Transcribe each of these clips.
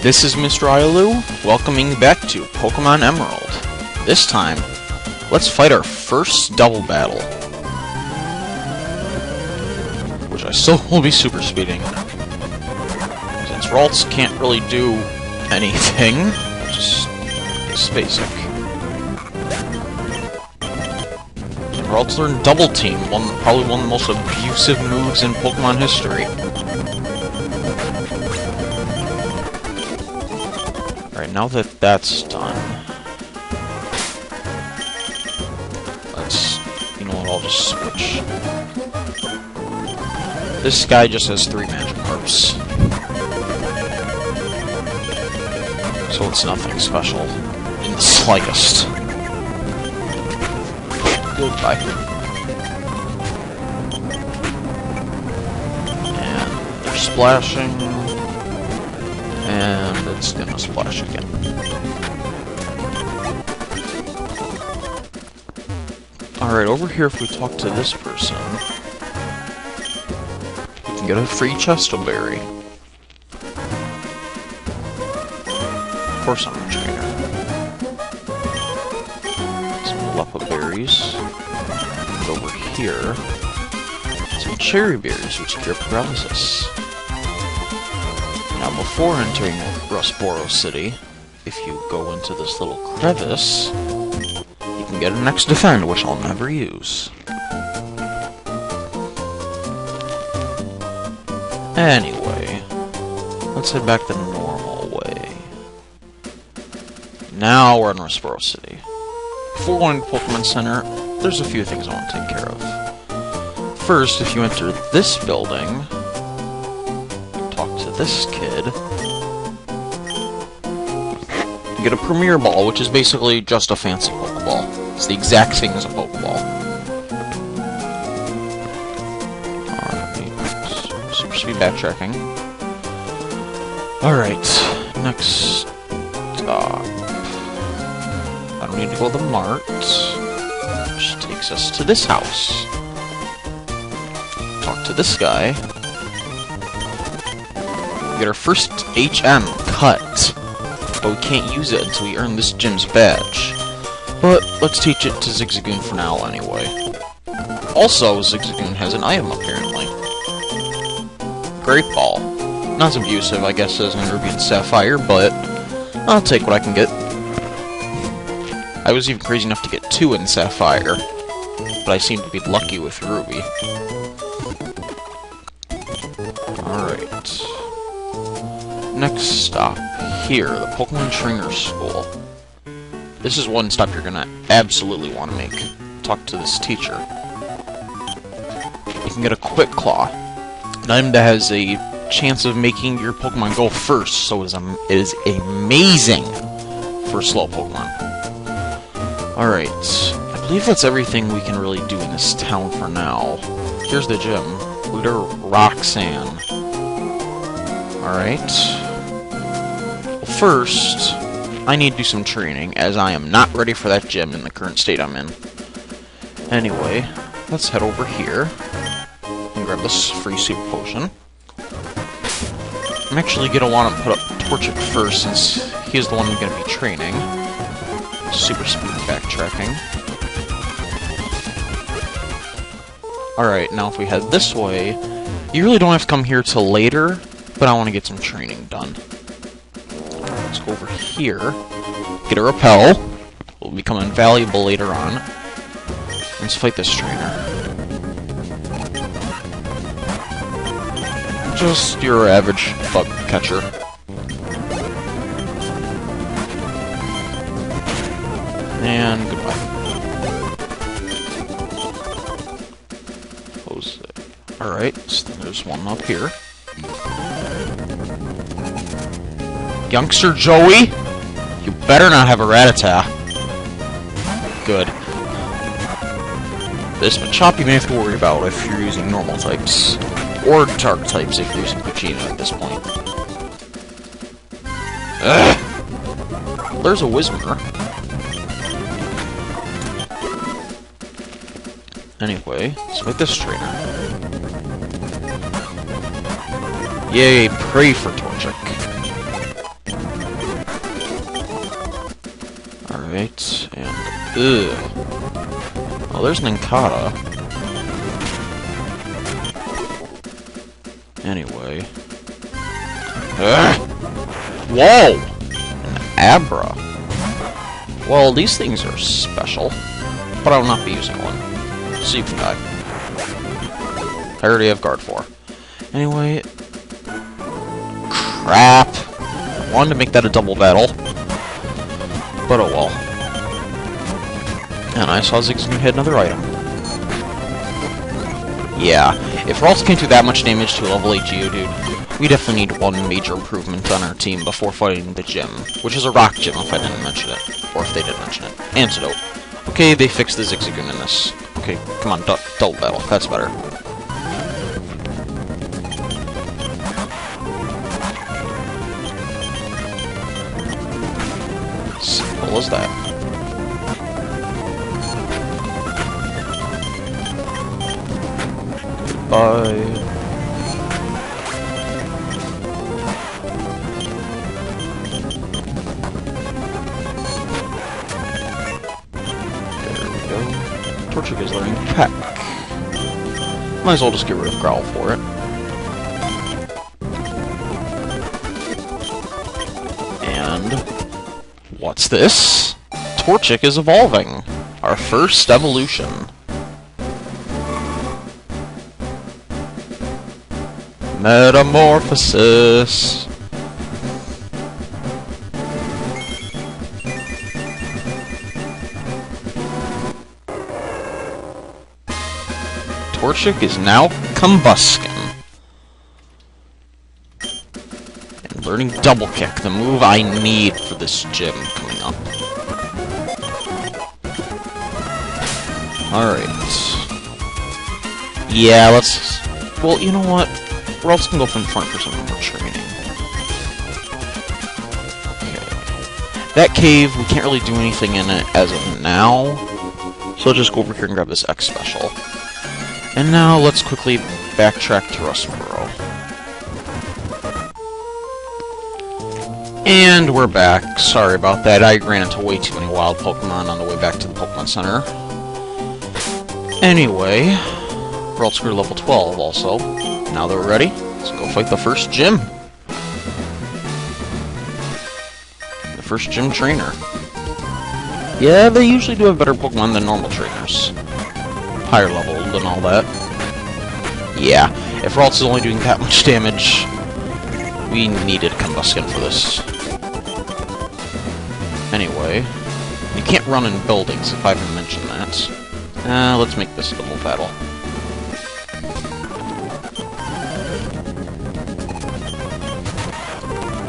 This is Mr. Iolu, welcoming you back to Pokemon Emerald. This time, let's fight our first double battle, which I still will be super speeding, since Ralts can't really do anything, just basic. Ralts learned Double Team, probably one of the most abusive moves in Pokemon history. Alright, now that that's done, you know what, I'll just switch. This guy just has 3 Magikarps, so it's nothing special in the slightest. Goodbye. And they're splashing, and it's gonna splash again. Alright, over here if we talk to this person, we can get a free Chesto Berry. Of course I'm a trainer. Some Lepa Berries. And over here, some Cherry Berries, which cure paralysis. Now before entering Rustboro City, if you go into this little crevice, you can get an X Defend, which I'll never use. Anyway, let's head back the normal way. Now we're in Rustboro City. Before going to Pokemon Center, there's a few things I want to take care of. First, if you enter this building, talk to this kid, you get a Premier Ball, which is basically just a fancy Pokeball. It's the exact thing as a Pokeball. Alright, super speed backtracking. Alright, next stop. I don't need to go to the mart, which takes us to this house. Talk to this guy. Get our first HM cut, but we can't use it until we earn this gym's badge. But let's teach it to Zigzagoon for now anyway. Also, Zigzagoon has an item apparently. Great Ball. Not as abusive, I guess, as an Ruby and Sapphire, but I'll take what I can get. I was even crazy enough to get 2 in Sapphire, but I seem to be lucky with Ruby. Alright. Next stop here, the Pokemon Trainer School. This is one stop you're gonna absolutely want to make. Talk to this teacher. You can get a Quick Claw, an item that has a chance of making your Pokemon go first, so it is amazing for slow Pokemon. Alright, I believe that's everything we can really do in this town for now. Here's the gym. Leader Roxanne. Alright. Well, first, I need to do some training, as I am not ready for that gym in the current state I'm in. Anyway, let's head over here and grab this free Super Potion. I'm actually going to want to put up Torchic first, since he is the one I'm going to be training. Super speed backtracking. Alright, now if we head this way, you really don't have to come here till later, but I want to get some training done. Let's go over here, get a Repel, will become invaluable later on. Let's fight this trainer. Just your average bug catcher. And goodbye. Close it. Alright, so there's one up here. Youngster Joey? You better not have a Rattata. Good. This Machop you may have to worry about if you're using normal types. Or dark types if you're using Pochino at this point. Ugh. There's a Whismur. Anyway, let's make this trainer. Yay, pray for Torchic. Alright, and... ugh. Oh, there's Ninkata. Anyway... Whoa! An Abra. Well, these things are special, but I will not be using one. So you can die. I already have guard 4. Anyway... crap! I wanted to make that a double battle. But oh well. And I saw Zigzagoon had another item. Yeah, if Ralts can't do that much damage to a level 8 Geodude, we definitely need one major improvement on our team before fighting the gym, which is a rock gym if I didn't mention it. Or if they did mention it. Antidote. Okay, they fixed the Zigzagoon in this. Okay, come on, double battle. That's better. Simple as that. Goodbye. Torchic is learning Peck. Might as well just get rid of Growl for it. And... what's this? Torchic is evolving! Our first evolution. Metamorphosis! Torchic is now Combuskin. And learning Double Kick, the move I need for this gym coming up. Alright. Yeah, let's... well, you know what? We're also gonna go in front for some more training. Okay. That cave, we can't really do anything in it as of now. So I'll just go over here and grab this X special. And now, let's quickly backtrack to Rustboro. And we're back. Sorry about that, I ran into way too many wild Pokemon on the way back to the Pokemon Center. Anyway, we're all screwed level 12 also. Now that we're ready, let's go fight the first gym. The first gym trainer. Yeah, they usually do have better Pokemon than normal trainers. Higher leveled and all that. Yeah, if Ralts is only doing that much damage, we needed Combuskin for this. Anyway, you can't run in buildings if I haven't mentioned that. Let's make this a double battle.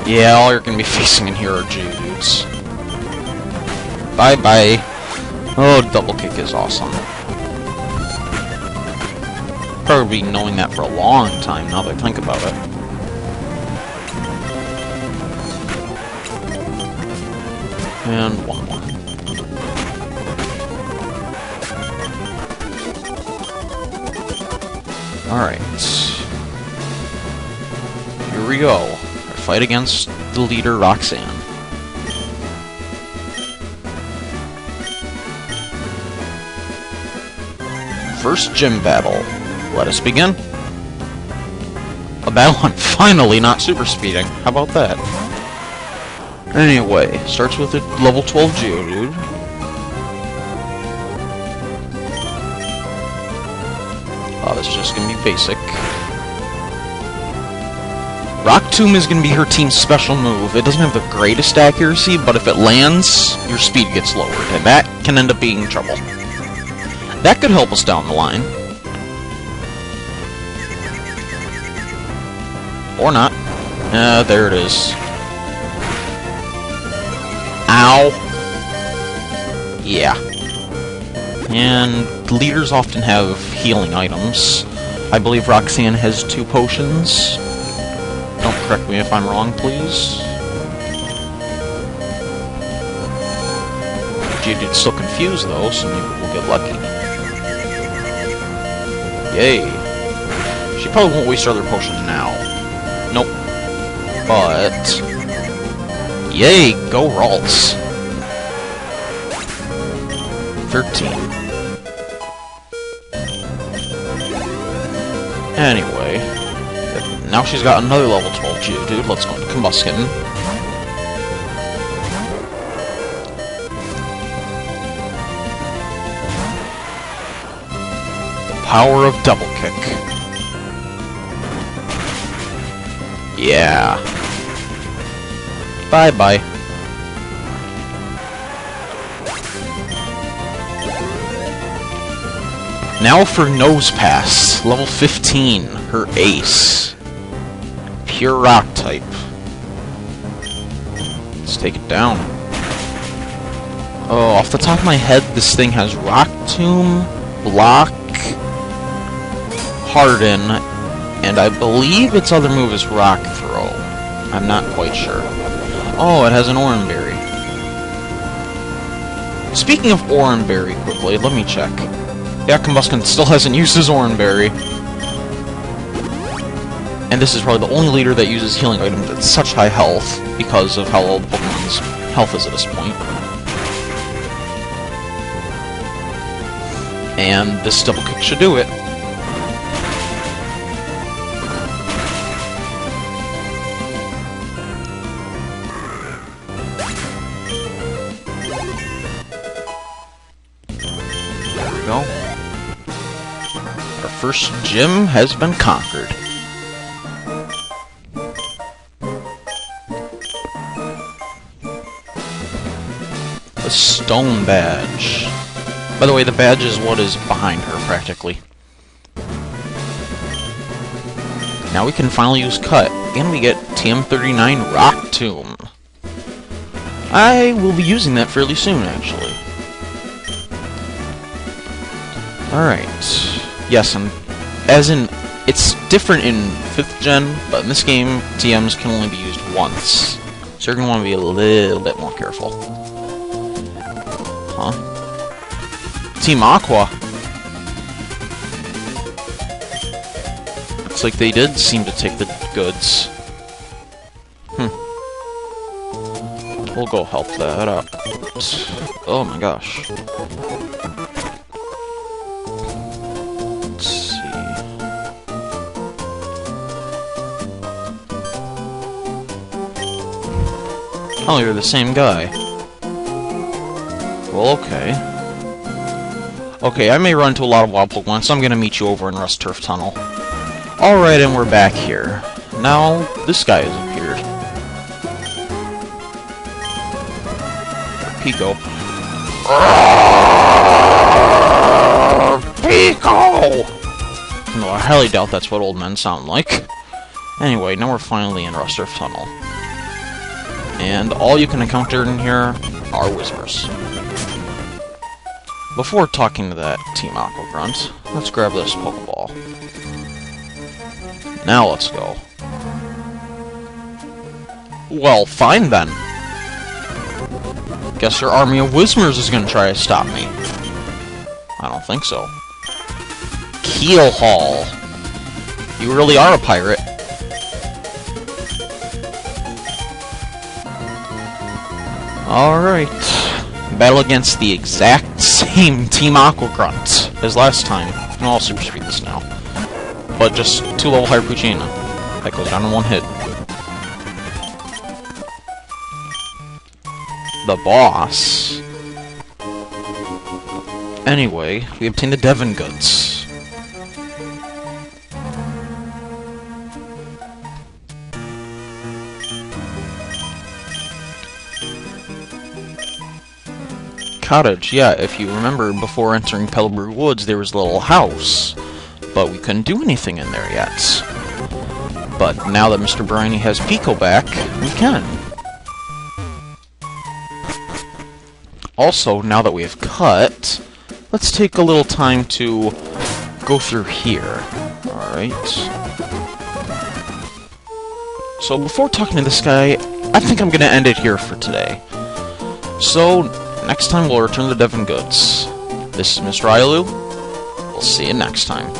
Yeah, all you're gonna be facing in here are Geodudes. Bye-bye. Oh, Double Kick is awesome. Probably knowing that for a long time now that I think about it. And one more. Alright. Here we go. Our fight against the leader, Roxanne. First gym battle. Let us begin. A battle on finally not super speeding. How about that? Anyway, starts with a level 12 Geodude. Oh, this is just gonna be basic. Rock Tomb is gonna be her team's special move. It doesn't have the greatest accuracy, but if it lands, your speed gets lowered, and that can end up being trouble. That could help us down the line. Or not. There it is. Ow. Yeah. And leaders often have healing items. I believe Roxanne has 2 potions. Don't correct me if I'm wrong, please. Geodude's still confused, though, so maybe we'll get lucky. Yay. She probably won't waste her other potions now. Nope. But... yay, go Ralts. 13. Anyway, now she's got another level 12 Geodude. Let's go into Combustion. The power of Double Kick. Yeah. Bye-bye. Now for Nose Pass, level 15, her ace. Pure Rock type. Let's take it down. Oh, off the top of my head, this thing has Rock Tomb, Block, Harden, and I believe its other move is Rock Throw. I'm not quite sure. Oh, it has an Oranberry. Speaking of Oranberry, quickly, let me check. Yeah, Combustion still hasn't used his Oranberry. And this is probably the only leader that uses healing items at such high health, because of how low Pokemon's health is at this point. And this Double Kick should do it. There we go. Our first gym has been conquered. The Stone Badge. By the way, the badge is what is behind her, practically. Now we can finally use Cut, and we get TM39 Rock Tomb. I will be using that fairly soon, actually. Alright. Yes, and as in, it's different in 5th gen, but in this game, TMs can only be used once. So you're going to want to be a little bit more careful. Huh? Team Aqua. Looks like they did seem to take the goods. We'll go help that up. Oh my gosh. Let's see. Oh, you're the same guy. Well, okay. Okay, I may run into a lot of wild Pokemon, so I'm gonna meet you over in Rust Turf Tunnel. Alright, and we're back here. Now, this guy has appeared. Pico. Pico! No, I highly doubt that's what old men sound like. Anyway, now we're finally in Rust Turf Tunnel. And all you can encounter in here are Whispers. Before talking to that Team Aqua Grunt, let's grab this Pokeball. Now let's go. Well, fine then. Guess your army of Whismers is gonna try to stop me. I don't think so. Keel Hall. You really are a pirate. Alright. Battle against the exact same Team Aqua Grunt as last time. And I'll super speed this now. But just 2 level higher Poochyena. That goes down in 1 hit. The boss. Anyway, we obtained the Devon goods. Cottage, yeah, if you remember, before entering Pellebrew Woods, there was a little house. But we couldn't do anything in there yet. But now that Mr. Briny has Pico back, we can. Also, now that we have Cut, let's take a little time to go through here. Alright. So, before talking to this guy, I think I'm gonna end it here for today. So, next time we'll return the Devon goods. This is Mr. Ailu. We'll see you next time.